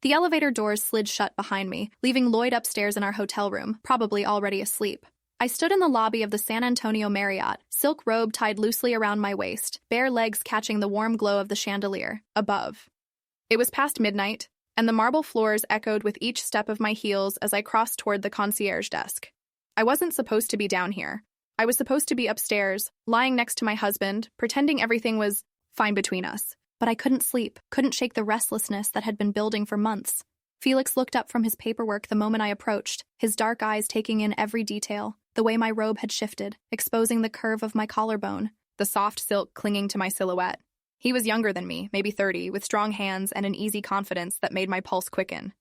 The elevator doors slid shut behind me, leaving Lloyd upstairs in our hotel room, probably already asleep. I stood in the lobby of the San Antonio Marriott, silk robe tied loosely around my waist, bare legs catching the warm glow of the chandelier above. It was past midnight, and the marble floors echoed with each step of my heels as I crossed toward the concierge desk. I wasn't supposed to be down here. I was supposed to be upstairs, lying next to my husband, pretending everything was fine between us. But I couldn't sleep, couldn't shake the restlessness that had been building for months. Felix looked up from his paperwork the moment I approached, his dark eyes taking in every detail, the way my robe had shifted, exposing the curve of my collarbone, the soft silk clinging to my silhouette. He was younger than me, maybe 30, with strong hands and an easy confidence that made my pulse quicken.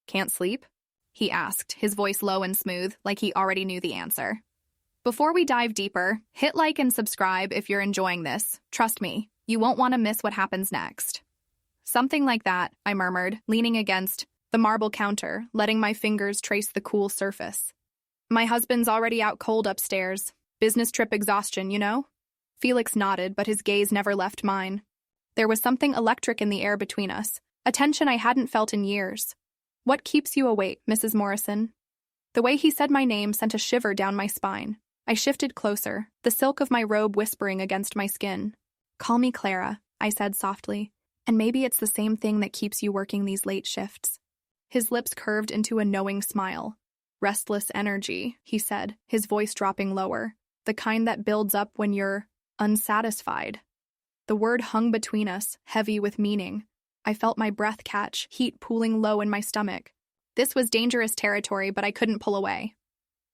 "Can't sleep?" he asked, his voice low and smooth, like he already knew the answer. Before we dive deeper, hit like and subscribe if you're enjoying this. Trust me, you won't want to miss what happens next. Something like that, I murmured, leaning against the marble counter, letting my fingers trace the cool surface. "My husband's already out cold upstairs. Business trip exhaustion, you know?" Felix nodded, but his gaze never left mine. There was something electric in the air between us, a tension I hadn't felt in years. "What keeps you awake, Mrs. Morrison?" The way he said my name sent a shiver down my spine. I shifted closer, the silk of my robe whispering against my skin. "Call me Clara," I said softly, "and maybe it's the same thing that keeps you working these late shifts." His lips curved into a knowing smile. "Restless energy," he said, his voice dropping lower, "the kind that builds up when you're unsatisfied." The word hung between us, heavy with meaning. I felt my breath catch, heat pooling low in my stomach. This was dangerous territory, but I couldn't pull away.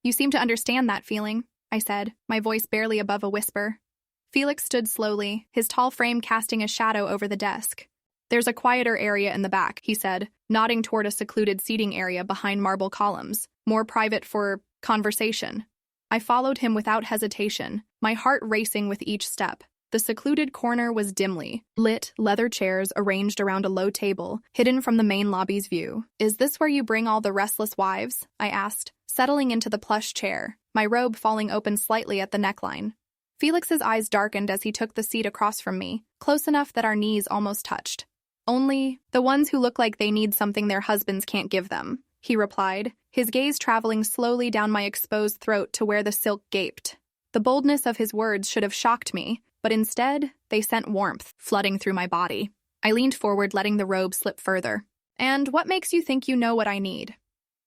"You seem to understand that feeling," I said, my voice barely above a whisper. Felix stood slowly, his tall frame casting a shadow over the desk. "There's a quieter area in the back," he said, nodding toward a secluded seating area behind marble columns, more private for conversation. I followed him without hesitation, my heart racing with each step. The secluded corner was dimly lit, leather chairs arranged around a low table, hidden from the main lobby's view. "Is this where you bring all the restless wives?" I asked, settling into the plush chair, my robe falling open slightly at the neckline. Felix's eyes darkened as he took the seat across from me, close enough that our knees almost touched. "Only the ones who look like they need something their husbands can't give them," he replied, his gaze traveling slowly down my exposed throat to where the silk gaped. The boldness of his words should have shocked me, but instead, they sent warmth flooding through my body. I leaned forward, letting the robe slip further. "And what makes you think you know what I need?"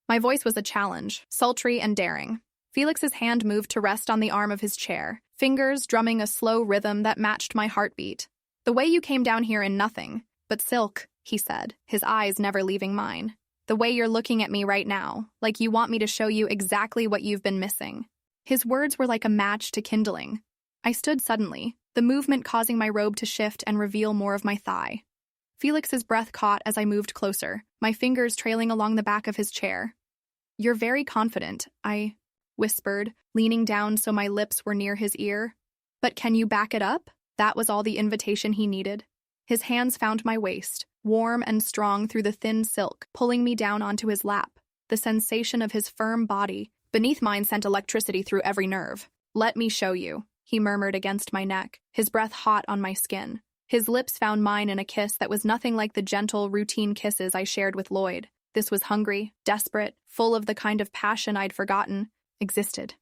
My voice was a challenge, sultry and daring. Felix's hand moved to rest on the arm of his chair, fingers drumming a slow rhythm that matched my heartbeat. "The way you came down here in nothing but silk," he said, his eyes never leaving mine. "The way you're looking at me right now, like you want me to show you exactly what you've been missing." His words were like a match to kindling. I stood suddenly, the movement causing my robe to shift and reveal more of my thigh. Felix's breath caught as I moved closer, my fingers trailing along the back of his chair. "You're very confident," I whispered, leaning down so my lips were near his ear. "But can you back it up?" That was all the invitation he needed. His hands found my waist, warm and strong through the thin silk, pulling me down onto his lap. The sensation of his firm body beneath mine sent electricity through every nerve. "Let me show you," he murmured against my neck, his breath hot on my skin. His lips found mine in a kiss that was nothing like the gentle, routine kisses I shared with Lloyd. This was hungry, desperate, full of the kind of passion I'd forgotten existed.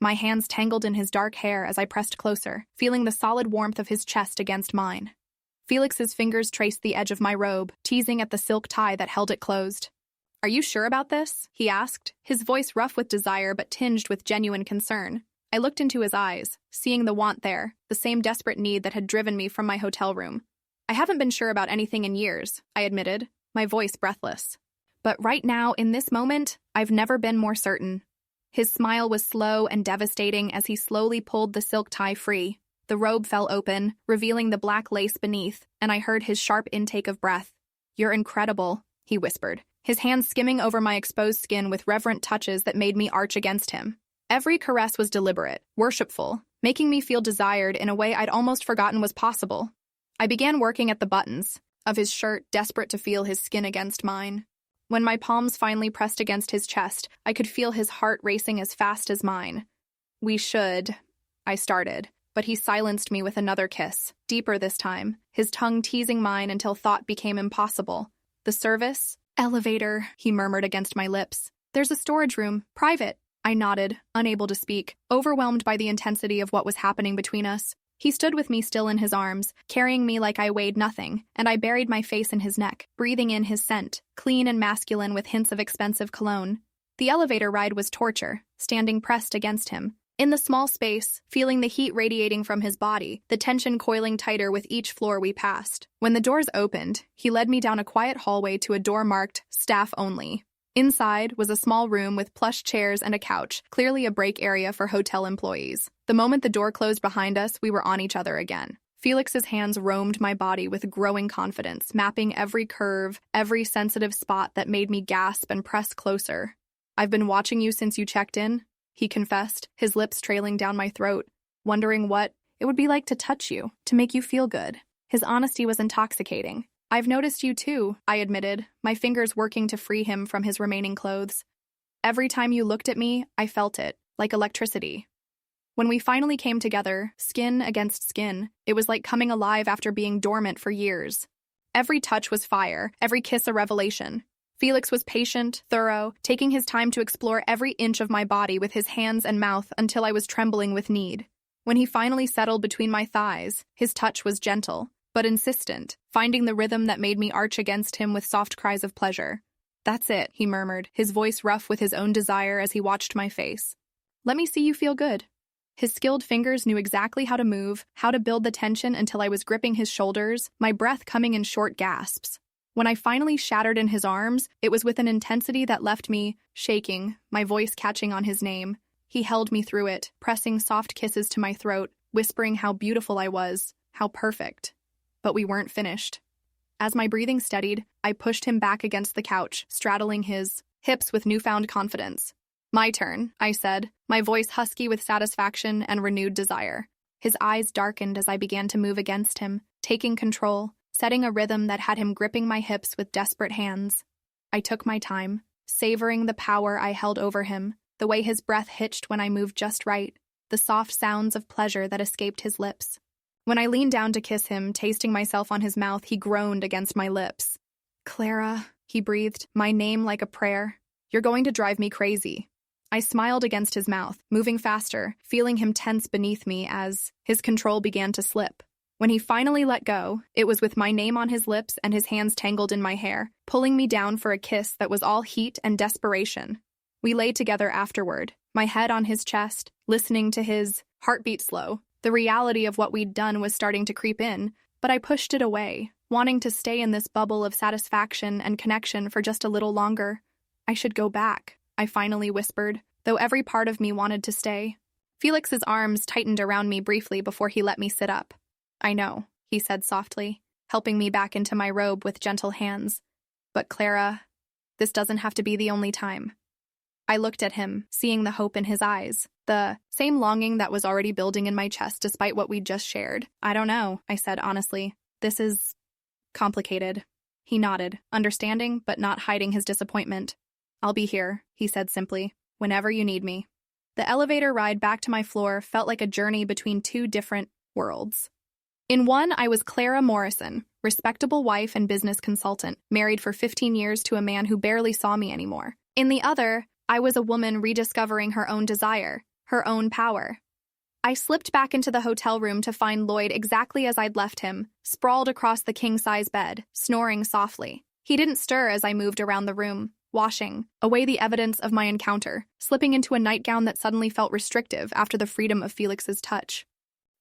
My hands tangled in his dark hair as I pressed closer, feeling the solid warmth of his chest against mine. Felix's fingers traced the edge of my robe, teasing at the silk tie that held it closed. "Are you sure about this?" he asked, his voice rough with desire but tinged with genuine concern. I looked into his eyes, seeing the want there, the same desperate need that had driven me from my hotel room. "I haven't been sure about anything in years," I admitted, my voice breathless. "But right now, in this moment, I've never been more certain." His smile was slow and devastating as he slowly pulled the silk tie free. The robe fell open, revealing the black lace beneath, and I heard his sharp intake of breath. "You're incredible," he whispered, his hands skimming over my exposed skin with reverent touches that made me arch against him. Every caress was deliberate, worshipful, making me feel desired in a way I'd almost forgotten was possible. I began working at the buttons of his shirt, desperate to feel his skin against mine. When my palms finally pressed against his chest, I could feel his heart racing as fast as mine. "We should," I started, but he silenced me with another kiss, deeper this time, his tongue teasing mine until thought became impossible. "The service? Elevator, he murmured against my lips. There's a storage room, private. I nodded, unable to speak, overwhelmed by the intensity of what was happening between us. He stood with me still in his arms, carrying me like I weighed nothing, and I buried my face in his neck, breathing in his scent, clean and masculine with hints of expensive cologne. The elevator ride was torture, standing pressed against him. In the small space, feeling the heat radiating from his body, the tension coiling tighter with each floor we passed. When the doors opened, he led me down a quiet hallway to a door marked "Staff Only." Inside was a small room with plush chairs and a couch, clearly a break area for hotel employees. The moment the door closed behind us, we were on each other again. Felix's hands roamed my body with growing confidence, mapping every curve, every sensitive spot that made me gasp and press closer. "I've been watching you since you checked in," he confessed, his lips trailing down my throat, wondering what it would be like to touch you, to make you feel good. His honesty was intoxicating. "I've noticed you too," I admitted, my fingers working to free him from his remaining clothes. "Every time you looked at me, I felt it, like electricity." When we finally came together, skin against skin, it was like coming alive after being dormant for years. Every touch was fire, every kiss a revelation. Felix was patient, thorough, taking his time to explore every inch of my body with his hands and mouth until I was trembling with need. When he finally settled between my thighs, his touch was gentle, but insistent, finding the rhythm that made me arch against him with soft cries of pleasure. "That's it," he murmured, his voice rough with his own desire as he watched my face. "Let me see you feel good." His skilled fingers knew exactly how to move, how to build the tension until I was gripping his shoulders, my breath coming in short gasps. When I finally shattered in his arms, it was with an intensity that left me shaking, my voice catching on his name. He held me through it, pressing soft kisses to my throat, whispering how beautiful I was, how perfect. But we weren't finished. As my breathing steadied, I pushed him back against the couch, straddling his hips with newfound confidence. "My turn," I said, my voice husky with satisfaction and renewed desire. His eyes darkened as I began to move against him, taking control, setting a rhythm that had him gripping my hips with desperate hands. I took my time, savoring the power I held over him, the way his breath hitched when I moved just right, the soft sounds of pleasure that escaped his lips. When I leaned down to kiss him, tasting myself on his mouth, he groaned against my lips. "Clara," he breathed, my name like a prayer. "You're going to drive me crazy." I smiled against his mouth, moving faster, feeling him tense beneath me as his control began to slip. When he finally let go, it was with my name on his lips and his hands tangled in my hair, pulling me down for a kiss that was all heat and desperation. We lay together afterward, my head on his chest, listening to his heartbeat slow. The reality of what we'd done was starting to creep in, but I pushed it away, wanting to stay in this bubble of satisfaction and connection for just a little longer. "I should go back," I finally whispered, though every part of me wanted to stay. Felix's arms tightened around me briefly before he let me sit up. "I know," he said softly, helping me back into my robe with gentle hands. "But Clara, this doesn't have to be the only time." I looked at him, seeing the hope in his eyes, the same longing that was already building in my chest despite what we'd just shared. "I don't know," I said honestly. "This is complicated." He nodded, understanding but not hiding his disappointment. "I'll be here," he said simply, "whenever you need me." The elevator ride back to my floor felt like a journey between two different worlds. In one, I was Clara Morrison, respectable wife and business consultant, married for 15 years to a man who barely saw me anymore. In the other, I was a woman rediscovering her own desire, her own power. I slipped back into the hotel room to find Lloyd exactly as I'd left him, sprawled across the king-size bed, snoring softly. He didn't stir as I moved around the room, washing away the evidence of my encounter, slipping into a nightgown that suddenly felt restrictive after the freedom of Felix's touch.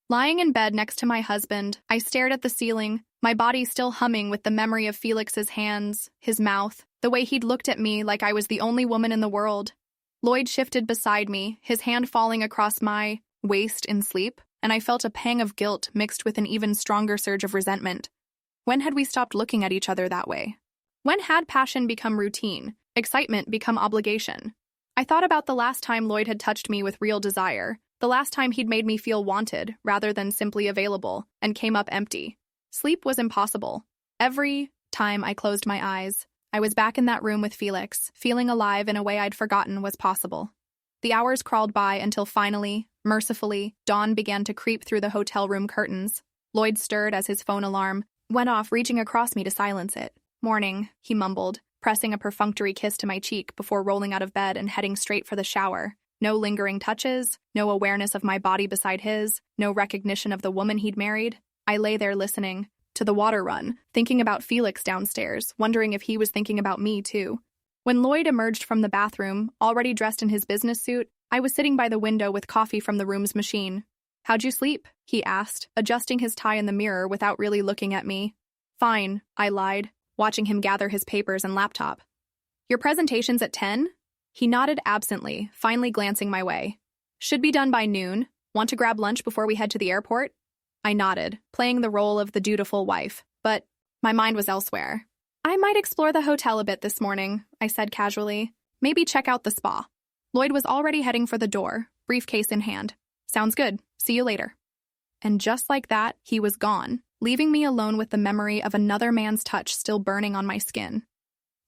Lying in bed next to my husband, I stared at the ceiling, my body still humming with the memory of Felix's hands, his mouth, the way he'd looked at me like I was the only woman in the world. Lloyd shifted beside me, his hand falling across my waist in sleep, and I felt a pang of guilt mixed with an even stronger surge of resentment. When had we stopped looking at each other that way? When had passion become routine, excitement become obligation? I thought about the last time Lloyd had touched me with real desire, the last time he'd made me feel wanted rather than simply available, and came up empty. Sleep was impossible. Every time I closed my eyes, I was back in that room with Felix, feeling alive in a way I'd forgotten was possible. The hours crawled by until finally, mercifully, dawn began to creep through the hotel room curtains. Lloyd stirred as his phone alarm went off, reaching across me to silence it. "Morning," he mumbled, pressing a perfunctory kiss to my cheek before rolling out of bed and heading straight for the shower. No lingering touches, no awareness of my body beside his, no recognition of the woman he'd married. I lay there listening to the water run, thinking about Felix downstairs, wondering if he was thinking about me too. When Lloyd emerged from the bathroom, already dressed in his business suit, I was sitting by the window with coffee from the room's machine. "How'd you sleep?" he asked, adjusting his tie in the mirror without really looking at me. "Fine," I lied, watching him gather his papers and laptop. "Your presentation's at 10? He nodded absently, finally glancing my way. "Should be done by noon. Want to grab lunch before we head to the airport?" I nodded, playing the role of the dutiful wife, but my mind was elsewhere. "I might explore the hotel a bit this morning," I said casually. "Maybe check out the spa." Lloyd was already heading for the door, briefcase in hand. "Sounds good. See you later." And just like that, he was gone, leaving me alone with the memory of another man's touch still burning on my skin.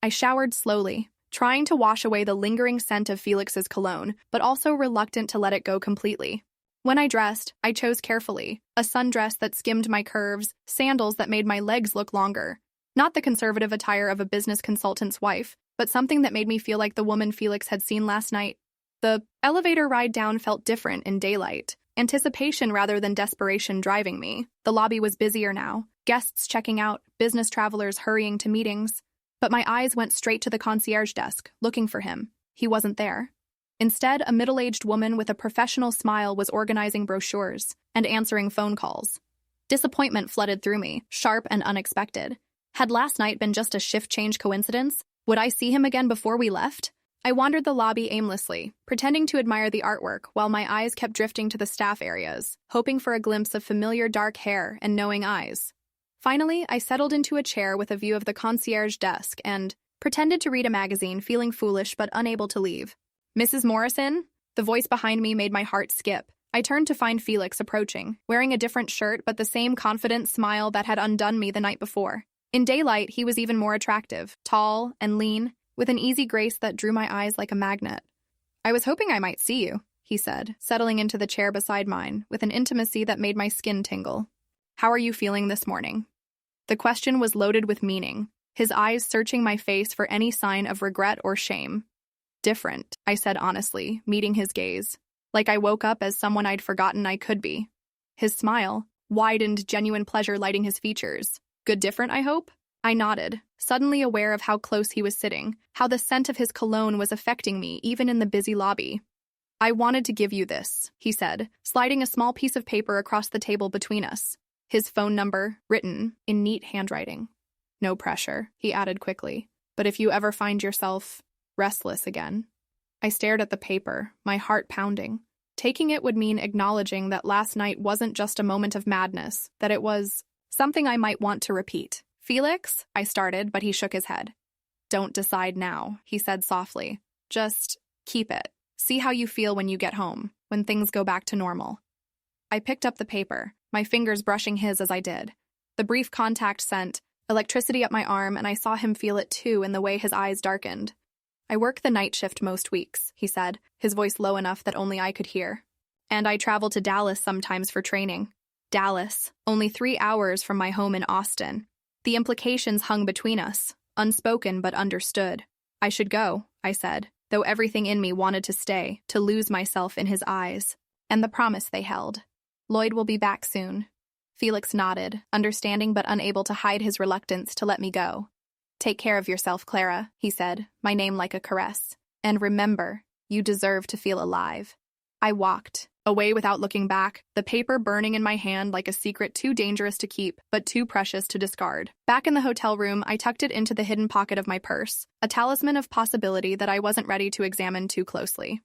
I showered slowly, trying to wash away the lingering scent of Felix's cologne, but also reluctant to let it go completely. When I dressed, I chose carefully, a sundress that skimmed my curves, sandals that made my legs look longer. Not the conservative attire of a business consultant's wife, but something that made me feel like the woman Felix had seen last night. The elevator ride down felt different in daylight, anticipation rather than desperation driving me. The lobby was busier now, guests checking out, business travelers hurrying to meetings. But my eyes went straight to the concierge desk, looking for him. He wasn't there. Instead, a middle-aged woman with a professional smile was organizing brochures and answering phone calls. Disappointment flooded through me, sharp and unexpected. Had last night been just a shift change coincidence? Would I see him again before we left? I wandered the lobby aimlessly, pretending to admire the artwork while my eyes kept drifting to the staff areas, hoping for a glimpse of familiar dark hair and knowing eyes. Finally, I settled into a chair with a view of the concierge desk and pretended to read a magazine, feeling foolish but unable to leave. "Mrs. Morrison?" The voice behind me made my heart skip. I turned to find Felix approaching, wearing a different shirt but the same confident smile that had undone me the night before. In daylight, he was even more attractive, tall and lean, with an easy grace that drew my eyes like a magnet. "I was hoping I might see you," he said, settling into the chair beside mine, with an intimacy that made my skin tingle. "How are you feeling this morning?" The question was loaded with meaning, his eyes searching my face for any sign of regret or shame. "Different," I said honestly, meeting his gaze. Like I woke up as someone I'd forgotten I could be. His smile widened, genuine pleasure lighting his features. "Good different, I hope?" I nodded, suddenly aware of how close he was sitting, how the scent of his cologne was affecting me even in the busy lobby. "I wanted to give you this," he said, sliding a small piece of paper across the table between us. His phone number, written in neat handwriting. "No pressure," he added quickly, "but if you ever find yourself restless again." I stared at the paper, my heart pounding. Taking it would mean acknowledging that last night wasn't just a moment of madness, that it was something I might want to repeat. "Felix?" I started, but he shook his head. "Don't decide now," he said softly. "Just keep it. See how you feel when you get home, when things go back to normal." I picked up the paper, my fingers brushing his as I did. The brief contact sent electricity up my arm, and I saw him feel it too in the way his eyes darkened. "I work the night shift most weeks," he said, his voice low enough that only I could hear. "And I travel to Dallas sometimes for training." Dallas, only 3 hours from my home in Austin. The implications hung between us, unspoken but understood. "I should go," I said, though everything in me wanted to stay, to lose myself in his eyes. And the promise they held. "Lloyd will be back soon." Felix nodded, understanding but unable to hide his reluctance to let me go. "Take care of yourself, Clara," he said, my name like a caress. "And remember, you deserve to feel alive." I walked, away without looking back, the paper burning in my hand like a secret too dangerous to keep, but too precious to discard. Back in the hotel room, I tucked it into the hidden pocket of my purse, a talisman of possibility that I wasn't ready to examine too closely.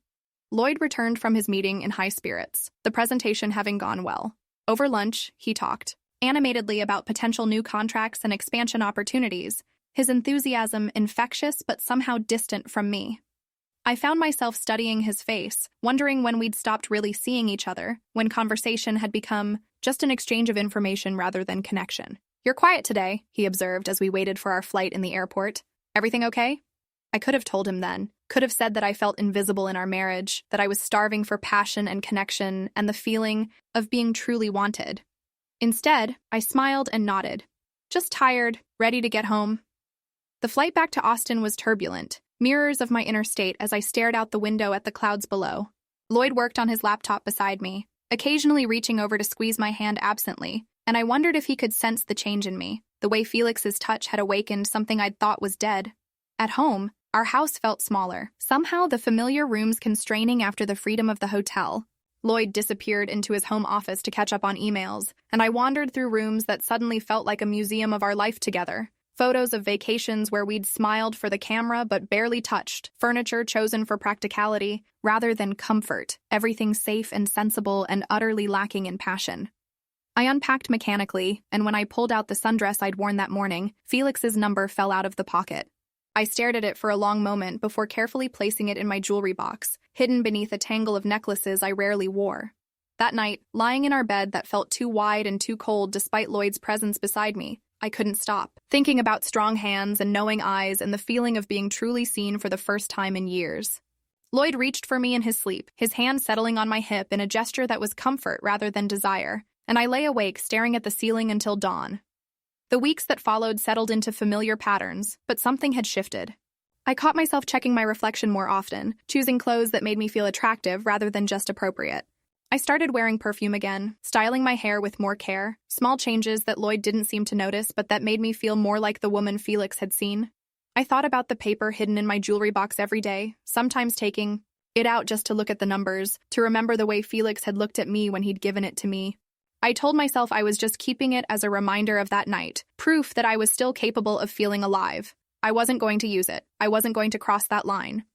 Lloyd returned from his meeting in high spirits, the presentation having gone well. Over lunch, he talked animatedly about potential new contracts and expansion opportunities, his enthusiasm infectious but somehow distant from me. I found myself studying his face, wondering when we'd stopped really seeing each other, when conversation had become just an exchange of information rather than connection. "You're quiet today," he observed as we waited for our flight in the airport. "Everything okay?" I could have told him then, could have said that I felt invisible in our marriage, that I was starving for passion and connection and the feeling of being truly wanted. Instead, I smiled and nodded. "Just tired, ready to get home." The flight back to Austin was turbulent, mirrors of my inner state as I stared out the window at the clouds below. Lloyd worked on his laptop beside me, occasionally reaching over to squeeze my hand absently, and I wondered if he could sense the change in me, the way Felix's touch had awakened something I'd thought was dead. At home, our house felt smaller, somehow the familiar rooms constraining after the freedom of the hotel. Lloyd disappeared into his home office to catch up on emails, and I wandered through rooms that suddenly felt like a museum of our life together. Photos of vacations where we'd smiled for the camera but barely touched, furniture chosen for practicality rather than comfort, everything safe and sensible and utterly lacking in passion. I unpacked mechanically, and when I pulled out the sundress I'd worn that morning, Felix's number fell out of the pocket. I stared at it for a long moment before carefully placing it in my jewelry box, hidden beneath a tangle of necklaces I rarely wore. That night, lying in our bed that felt too wide and too cold despite Lloyd's presence beside me, I couldn't stop, thinking about strong hands and knowing eyes and the feeling of being truly seen for the first time in years. Lloyd reached for me in his sleep, his hand settling on my hip in a gesture that was comfort rather than desire, and I lay awake staring at the ceiling until dawn. The weeks that followed settled into familiar patterns, but something had shifted. I caught myself checking my reflection more often, choosing clothes that made me feel attractive rather than just appropriate. I started wearing perfume again, styling my hair with more care, small changes that Lloyd didn't seem to notice but that made me feel more like the woman Felix had seen. I thought about the paper hidden in my jewelry box every day, sometimes taking it out just to look at the numbers, to remember the way Felix had looked at me when he'd given it to me. I told myself I was just keeping it as a reminder of that night, proof that I was still capable of feeling alive. I wasn't going to use it. I wasn't going to cross that line.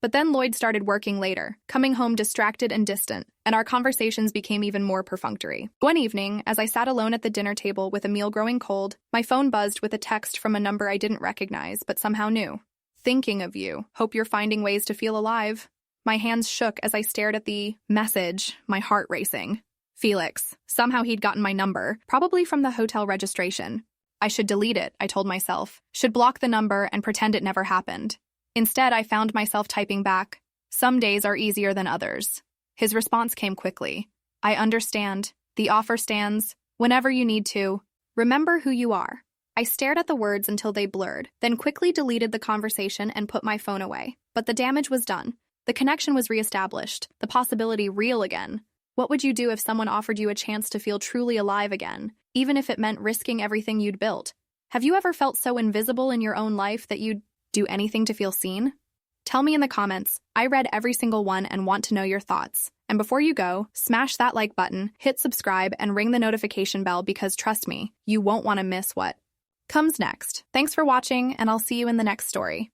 But then Lloyd started working later, coming home distracted and distant, and our conversations became even more perfunctory. One evening, as I sat alone at the dinner table with a meal growing cold, my phone buzzed with a text from a number I didn't recognize but somehow knew. "Thinking of you. Hope you're finding ways to feel alive." My hands shook as I stared at the message, my heart racing. Felix. Somehow he'd gotten my number, probably from the hotel registration. I should delete it, I told myself. Should block the number and pretend it never happened. Instead, I found myself typing back, "Some days are easier than others." His response came quickly. "I understand. The offer stands. Whenever you need to. Remember who you are." I stared at the words until they blurred, then quickly deleted the conversation and put my phone away. But the damage was done. The connection was reestablished, the possibility real again. What would you do if someone offered you a chance to feel truly alive again, even if it meant risking everything you'd built? Have you ever felt so invisible in your own life that you'd do anything to feel seen? Tell me in the comments. I read every single one and want to know your thoughts. And before you go, smash that like button, hit subscribe, and ring the notification bell because trust me, you won't want to miss what comes next. Thanks for watching, and I'll see you in the next story.